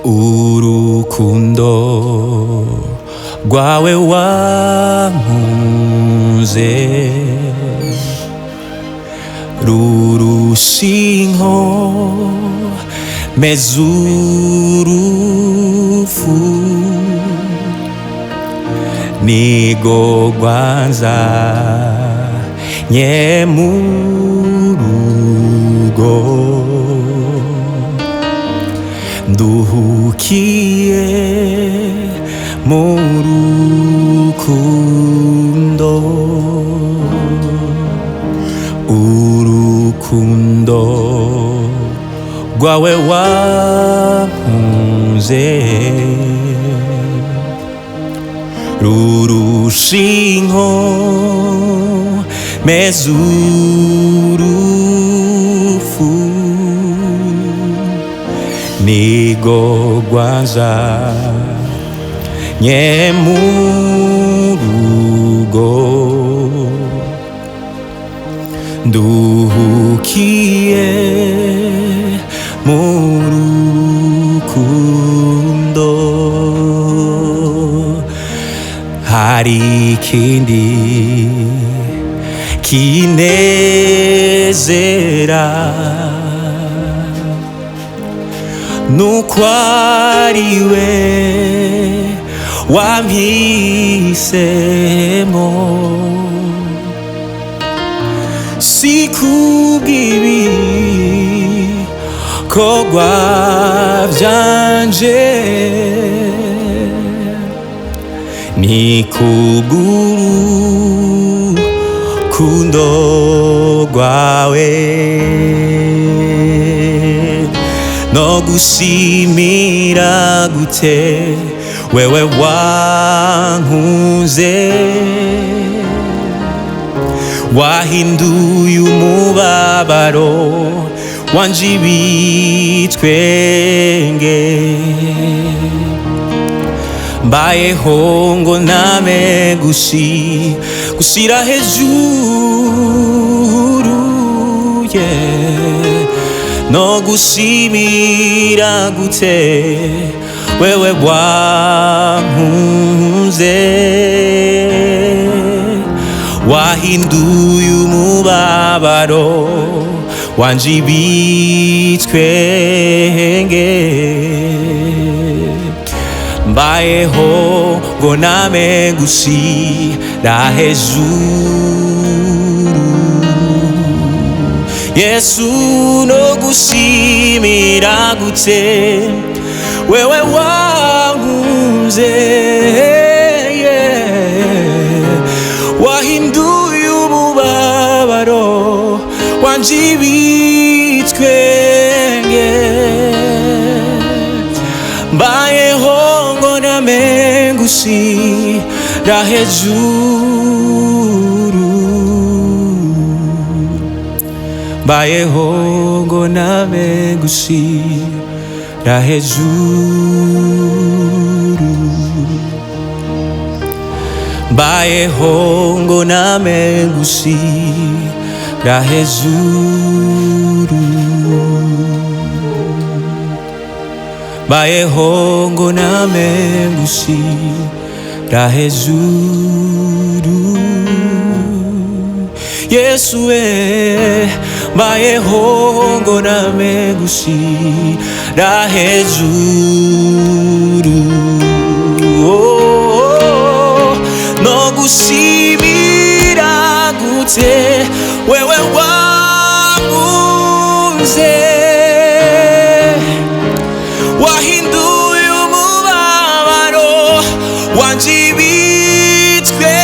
urukundo rwawe wankunze rurushinho mezurufu nigo rwanza nyemurugo nduhukiye mu rukundo urukundo rwawe wankunze rurushinho mezurufu nigo rwanza nyemurugo nduhukiye mu rukundo hari ikindi kinezera nuko ariwe wampisemo si kubw'ibikorwa vyanje ni kubw'urukundo rwawe no gushimira gute wewe wankunze wahinduye umubabaro wanje ibitwenge mbayeho ngo name gushira hejuru no gushimira gute wewe wankunze wahinduye umubabaro wanje ibitwenge mbayeho ngo name gushira hejuru Yesu no gushimira gute wewe wankunze wahinduye umubabaro wanje ibitwenge mbayeho ngo name gushira hejuru mbayeho ngo name gushira hejuru mbayeho ngo name gushira hejuru mbayeho ngo name gushira hejuru Yesu mbayeho ngo name gushira hejuru no gushimira gute wewe wankunze wahinduye umubabaro wanje ibitwenge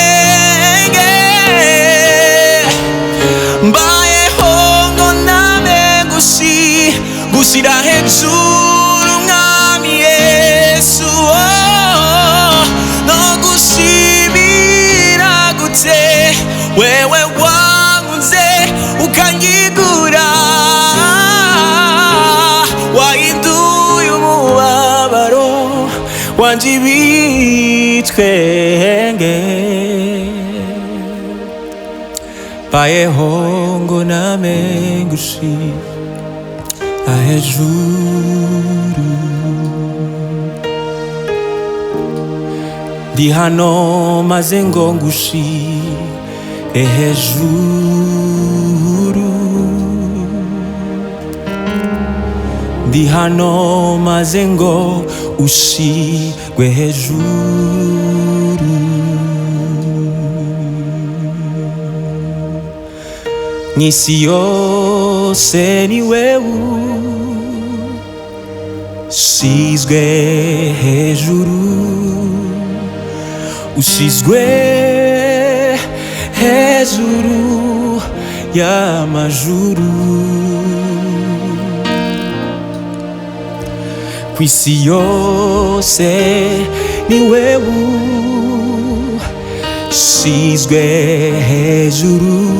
mbayeho ngo name gushira hejuru mwami Yesu no gushimira gute wewe wankunze ukanyigura wahinduye umubabaro wanje ibitwenge mbayeho ngo name gushira hejuru Ndi hano maze ngo ngushire hejuru, ndi hano maze ngo ushirwe hejuru. Mw'isi yose ni wewe ushizwe hejuru, ushizwe hejuru y'amajuru. Kw'isi yose ni wewe ushizwe hejuru,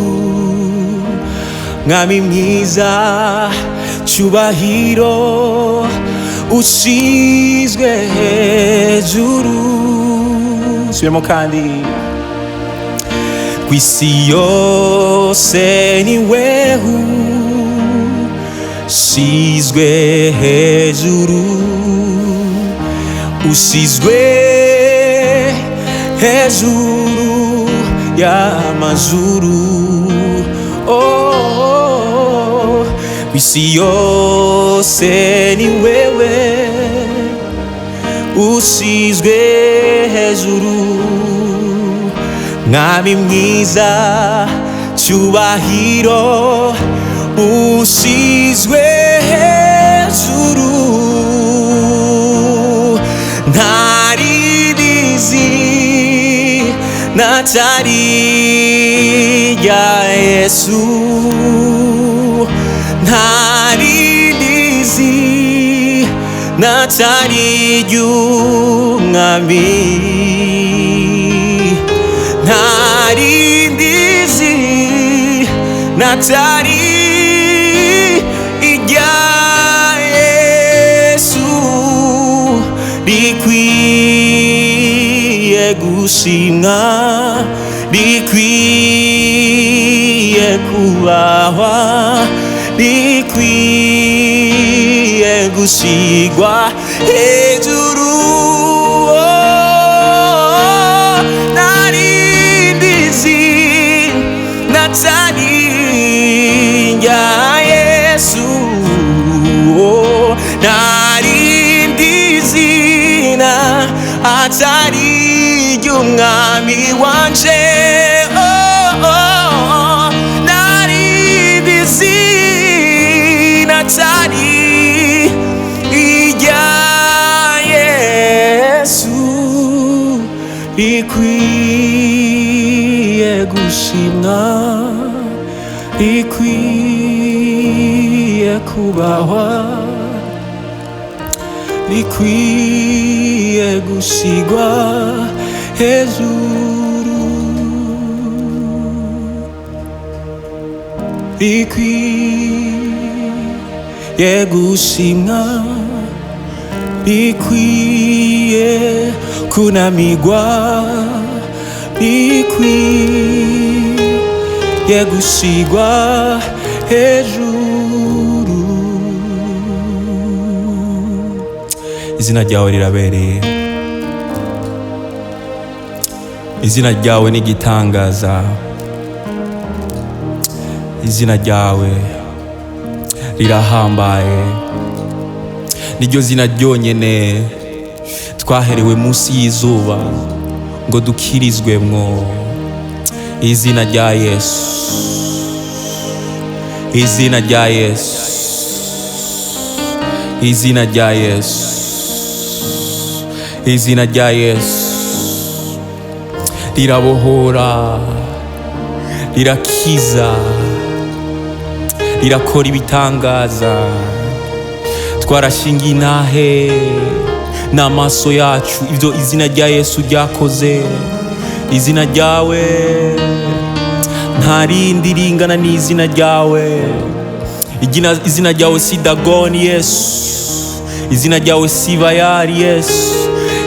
mwami mwiza cyubahiro ushizwe hejuru. Subiramo kandi. Kw'isi yose ni wewe ushizwe hejuru, ushizwe hejuru y'amajuru. Oh, kw'isi yose ni wewe ushizwe hejuru, mwami mwiza cyubahiro ushizwe hejuru. Ntaribizi natari rya Yesu, ntaribizi natari ry'umwami, ntarindizi natari irya Yesu. Rikwiye gushimwa, rikwiye kubahwa, rikwiye gushigwa hejuru. Narindizi natari rya Yesu, narindizi atari ry'umwami wanje. Narindizi natari irya Yesu. Rikwiye gushimwa, rikwiye kubahwa, rikwiye gushigwa hejuru, rikwiye gushimwa, rikwiye kunamigwa, rikwiye gushigwa hejuru. Izina ryawe rirabereye, izina ryawe ni igitangaza, izina ryawe rirahambaye, niryo zina ryonyene twaherewe munsi y'izuba ngo dukirizwemwo. Izina rya Yesu, izina rya Yesu, izina rya Yesu, izina rya Yesu rirabohora, rirakiza, rirakora ibitangaza. Twarashingiye intahe n'amaso yacu ibyo izina rya Yesu ryakoze. Izina ryawe nta rindi ringana n'izina ryawe. Izina ryawe si Dagoni Yesu, izina ryawe si Bayali Yesu,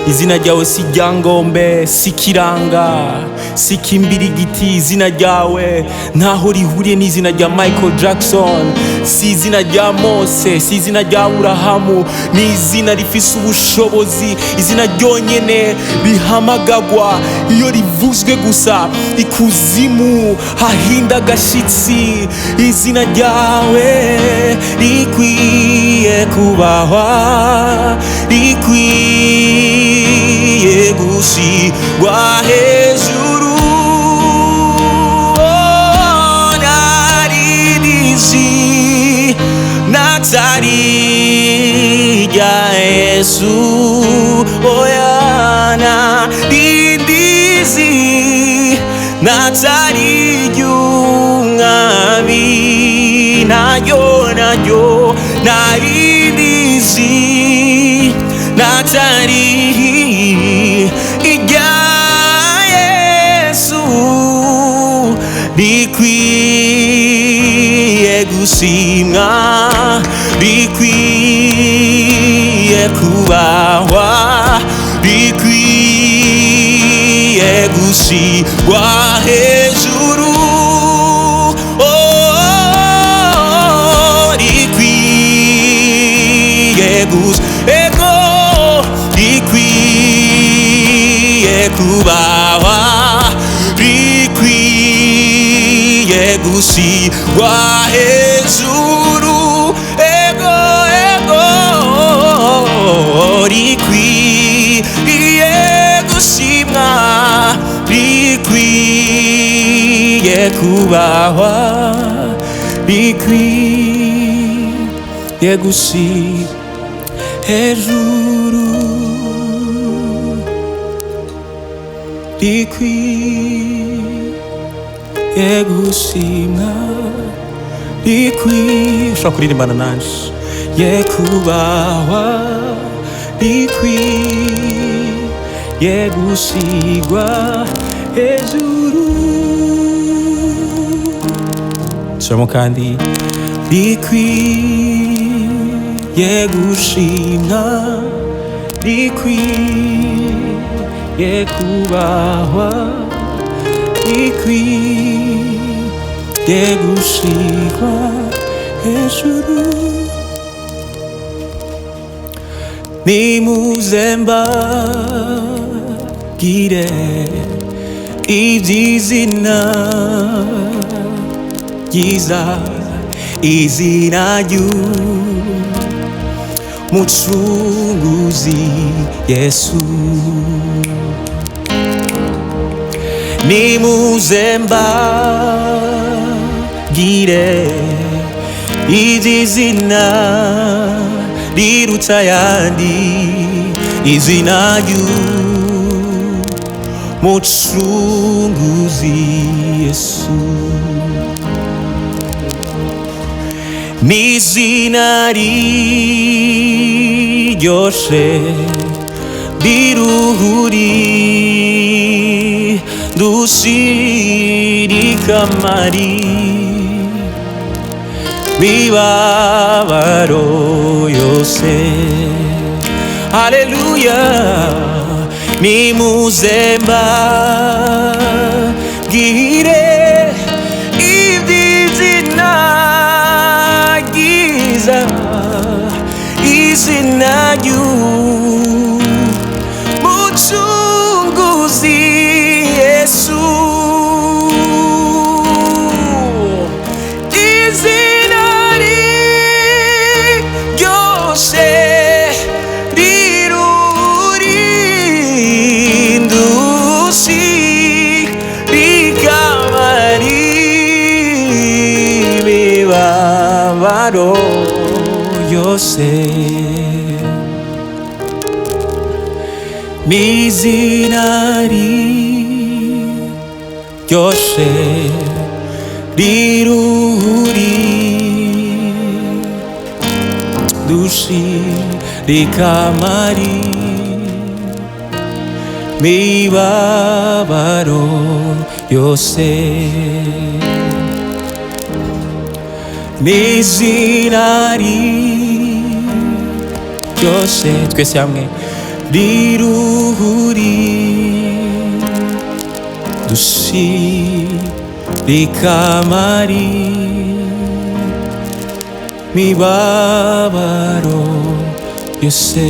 izina ryawe si ryangombe, si kiranga, si kimbirigiti. Izina ryawe ntaho rihuriye n'izina rya Michael Jackson, si izina rya Mose, si izina rya Aburahamu. Ni izina rifise ubushobozi, izina ryonyene rihamagagwa iyo rivuzwe gusa ikuzimu hahinda agashitsi. Izina ryawe rikwiye kubahwa, rikwiye gushirwa hejuru. Naririzi natari rya Yesu, oya narindizi natari ry'umwami, naryo narindizi natari irya Yesu. Rikwiye gusimwa, rikwiye kubahwa, rikwiye gushirwa hejuru. Rikwiye kubahwa, rikwiye gushirwa hejuru. Rikwiye gushimwa, rikwiye kubahwa, rikwiye gushirwa hejuru. Rikwiye gushimwa, rikwiye ushobora kuririmbana nanje, ye kubahwa, rikwiye gushirwa hejuru. Turamo kandi rikwiye gushimwa, rikwiye kubahwa, rikwiye gushirwa hejuru. Nimuze mbabwire iby'izina ryiza, izina ry'umucunguzi Yesu. Nimuze mbabwire iby'izina riruta ayandi, izina ry'umucunguzi Yesu. Ni izina riryoshe riruhuri dushirikamari mibabaro yose. Haleluya. Nimuze mbabwire iby'izina ryiza, izina ry'umucunguzi Yesu. Izina riryoshe yose. N'izina riryoshe riruhuri dushirikamari mibabaro yose. N'izina riryoshe twese hamwe, riruhuri dushirikamari mibabaro yose.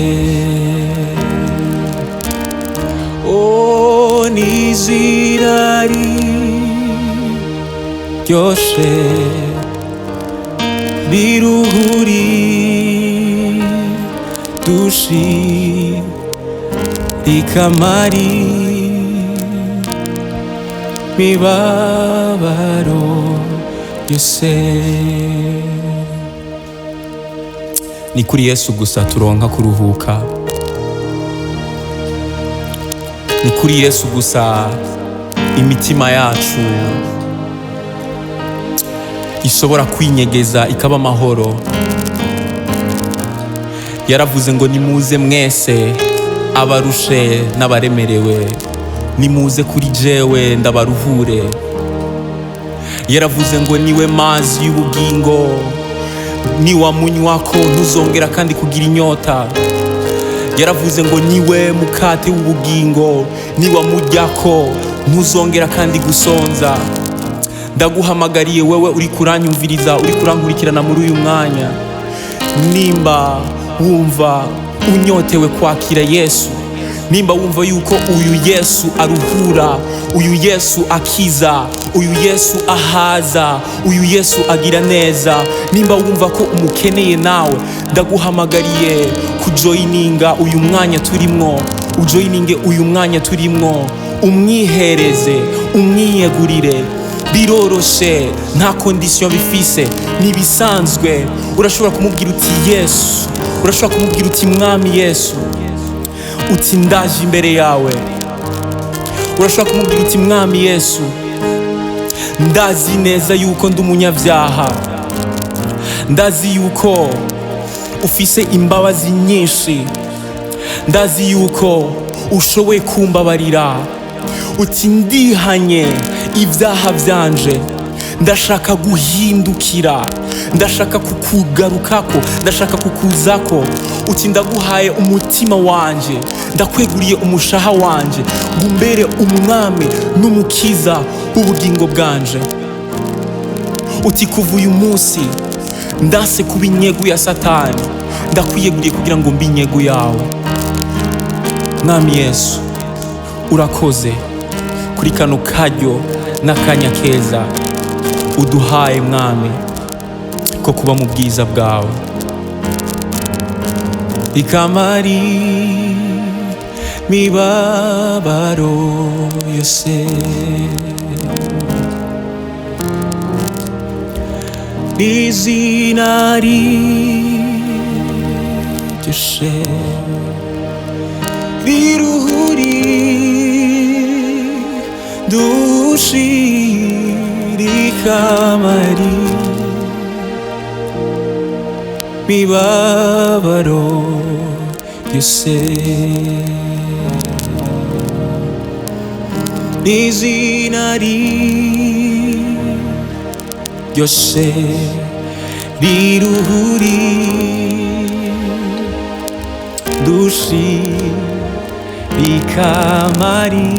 O nizirari ryoshe riruhuri dushirikamari mibabaro yose. Ni kuri Yesu gusa turonka kuruhuka, ni kuri Yesu gusa imitima yacu ishobora kwinyegeza ikaba amahoro. Yaravuze ngo nimuze mwese abarushe n'abaremerewe, nimuze kuri jewe ndabaruhure. Yaravuze ngo niwe mazi y'ubugingo, niwamunywako ntuzongera kandi kugira inyota. Yaravuze ngo niwe mukate w'ubugingo, niwamuryako ntuzongera kandi gusonza. Ndaguhamagariye wewe uri kuranyumviriza, uri kurankurikirana muri uyu mwanya, nimba wumva unyotewe kwakira Yesu, nimba wumva yuko uyu Yesu aruhura, uyu Yesu akiza, uyu Yesu ahaza, uyu Yesu agira neza, nimba wumva ko umukeneye nawe, ndaguhamagariye kujoyininga uyu mwanya turimwo, ujoyininge uyu mwanya turimwo, umwihereze, umwiyegurire. Biroroshe, nta kondisiyo bifise, nibisanzwe. Urashobora kumubwira uti Yesu, urashobora kumubwira uti Mwami Yesu, uti ndaje imbere yawe. Urashobora kumubwira uti Mwami Yesu, ndazi neza yuko ndi umunyabyaha, ndazi yuko ufise imbabazi nyinshi, ndazi yuko ushoboye kumbabarira. Uti ndihanye ibyaha byanje, ndashaka guhindukira, ndashaka kukugarukako, ndashaka kukuzako. Uti ndaguhaye umutima wanje, ndakweguriye umushaha wanje, gumbere umwami n'umukiza w'ubugingo bwanje. Uti kuva uyu munsi ndase kuba inyegu ya Satani, ndakwiyeguriye kugira ngo mbe inyegu yawe. Mwami Yesu, urakoze kuri kano karyo n'akanya keza uduhaye Mwami ko kuba mu bwiza bwawe. Ikamari mibabaro yose, izina ryoshe riruhuri dushirikamari mibabaro yose. Izina ryoshe riruhuri dushirikamari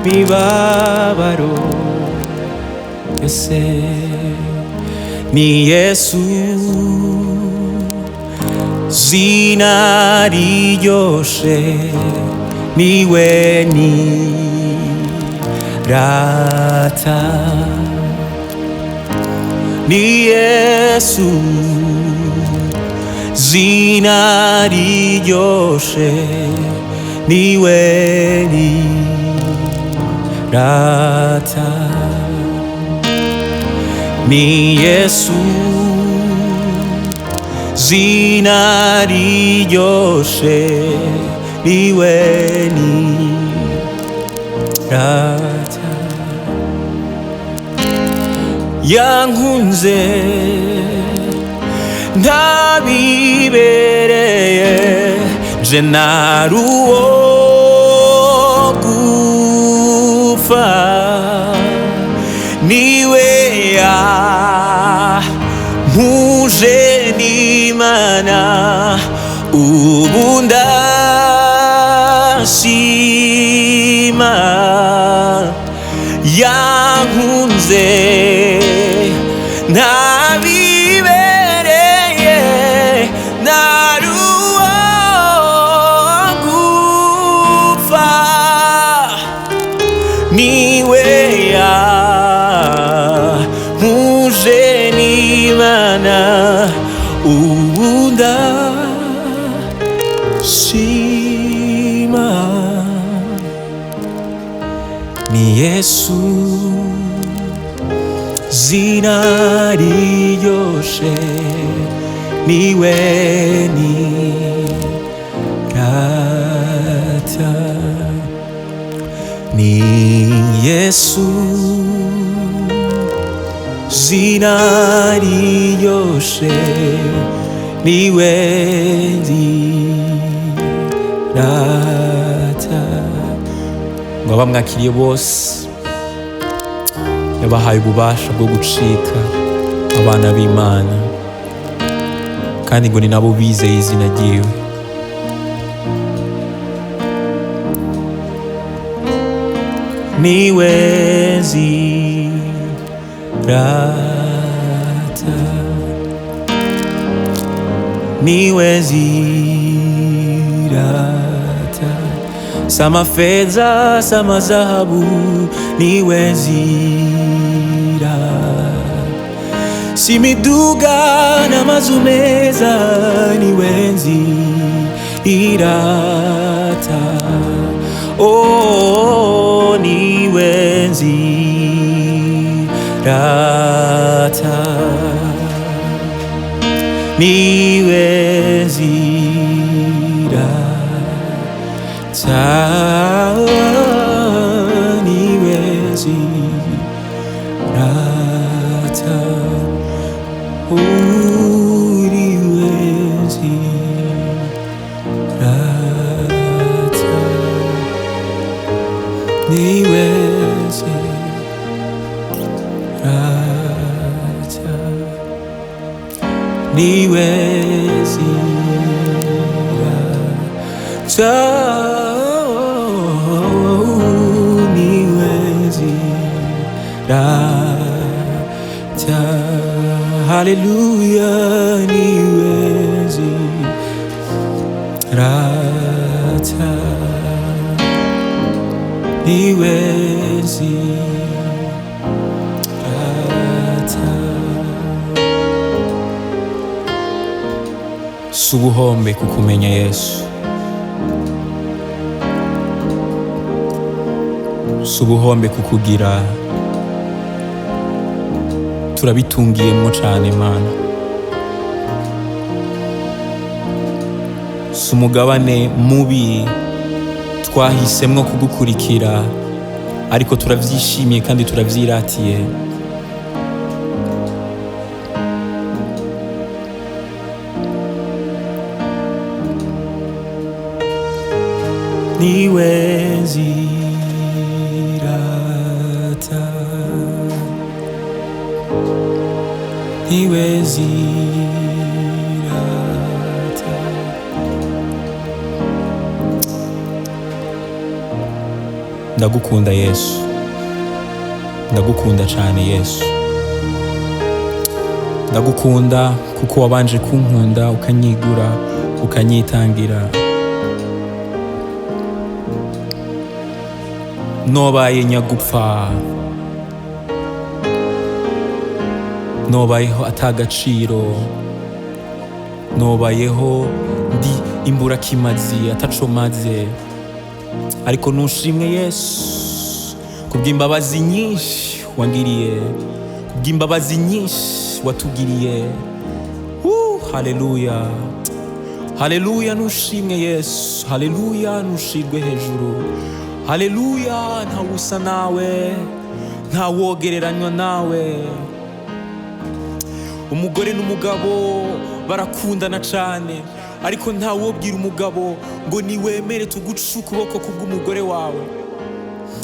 mibabaro yose. Ni Yesu, zina riryoshe, niwe nirata. Ni Yesu, zina riryoshe, niwe nirata. Ni Yesu, zina riryoshe, niwe nirata. Yankunze ndabibereye, je naruwo gupfa, niwe yampuje n'Imana ubu ndashima yankunze ntabibereye naruwa gupfa niwe yankuje n'Imana ubu ndashima ni Yesu zina riryoshe niwe nirata ni Yesu zina riryoshe niwe nirata ngo abamwakiriye bose yabahaye ububasha bwo gucika abana b'Imana kandi ngo ni nabo bizeye izina ryiwe. Niwe nzirata niwe nzirata sama fedha sama dhahabu niwe nzira si miduga n'amazu meza niwe nzirata oh niwe nzirata niwe nzirata niwe nzirata niwe nzirata niwe nzirata niwe nzirata niwe nzirata hallelujah niwe nzirata niwe nzirata si ubuhombe kukumenya Yesu si ubuhombe kukugira turabitungiyemo cane Mana si umugabane mubi twahisemwo kugukurikira ariko turavyishimiye kandi turavyiratiye niwe nzirata niwe nzirata ndagukunda Yesu ndagukunda cane Yesu ndagukunda kuko wabanje kunkunda ukanyigura ukanyitangira nobaye nyagupfa nobayeho atagaciro nobayeho ndi imburakimazi ataco maze ariko nushimwe Yesu kubw'imbabazi nyinshi wangiriye kubw'imbabazi nyinshi watugiriye haleluya haleluya nushimwe Yesu haleluya nushirwe hejuru haleluya ntawusa nawe ntawogereranywa nawe umugore n'umugabo barakundana cane ariko ntawobwira umugabo ngo niwemere tuguce ukuboko kubw'umugore wawe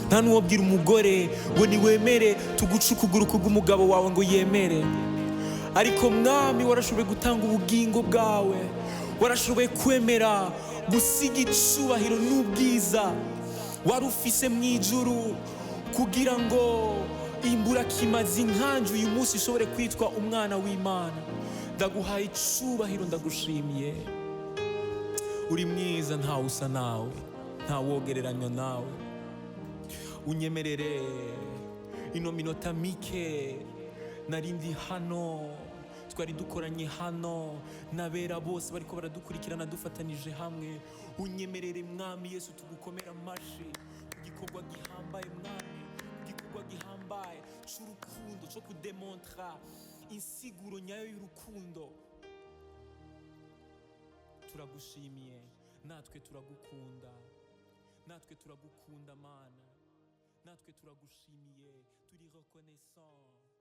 nta nuwobwira umugore ngo niwemere tuguce ukuguru kubw'umugabo wawe ngo yemere ariko mwami warashoboye gutanga ubugingo bwawe, warashoboye kwemera gusiga icubahiro n'ubwiza wari ufise mu ijuru kugira ngo imburakimazi nkanje uyu munsi ishobore kwitwa umwana w'Imana. Ndaguhaye icubahiro, ndagushimiye. Uri mwiza, ntawe usa nawe, ntawogereranywa nawe. Unyemerere ino minota mike narindi hano, twari dukoranye hano n'abera bose bariko baradukurikirana dufatanije hamwe. Unyemerere mwami Yesu tugukomera amashi ku gikorwa gihambaye mwami, gikorwa gihambaye c'urukundo, co kudemontra insiguro nyayo y'urukundo. Turagushimiye, natwe turagukunda, natwe turagukunda Mana, natwe turagushimiye, turi reconnaissant.